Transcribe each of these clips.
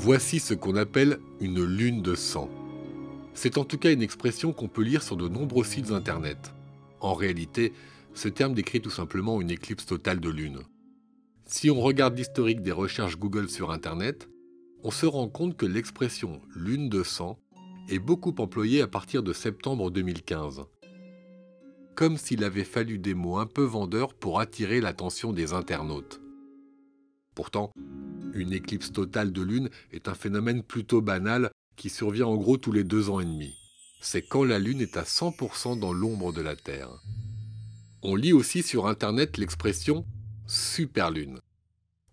Voici ce qu'on appelle une lune de sang. C'est en tout cas une expression qu'on peut lire sur de nombreux sites internet. En réalité, ce terme décrit tout simplement une éclipse totale de lune. Si on regarde l'historique des recherches Google sur internet, on se rend compte que l'expression lune de sang est beaucoup employée à partir de septembre 2015. Comme s'il avait fallu des mots un peu vendeurs pour attirer l'attention des internautes. Pourtant, une éclipse totale de lune est un phénomène plutôt banal qui survient en gros tous les 2 ans et demi. C'est quand la lune est à 100% dans l'ombre de la Terre. On lit aussi sur internet l'expression superlune.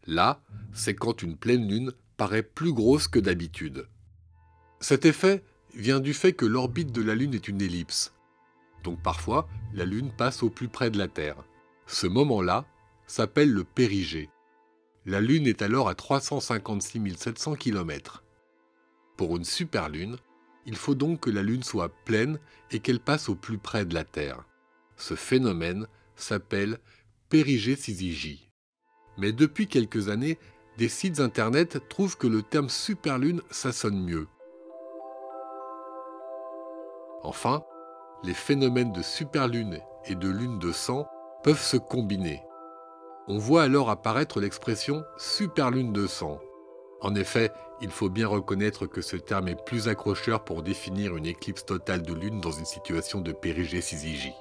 Là, c'est quand une pleine lune paraît plus grosse que d'habitude. Cet effet vient du fait que l'orbite de la lune est une ellipse. Donc parfois, la lune passe au plus près de la Terre. Ce moment-là s'appelle le périgée. La lune est alors à 356 700 km. Pour une superlune, il faut donc que la lune soit pleine et qu'elle passe au plus près de la Terre. Ce phénomène s'appelle périgée-syzygie. Mais depuis quelques années, des sites internet trouvent que le terme superlune, ça sonne mieux. Enfin, les phénomènes de superlune et de lune de sang peuvent se combiner. On voit alors apparaître l'expression superlune de sang. En effet, il faut bien reconnaître que ce terme est plus accrocheur pour définir une éclipse totale de lune dans une situation de périgée-syzygie.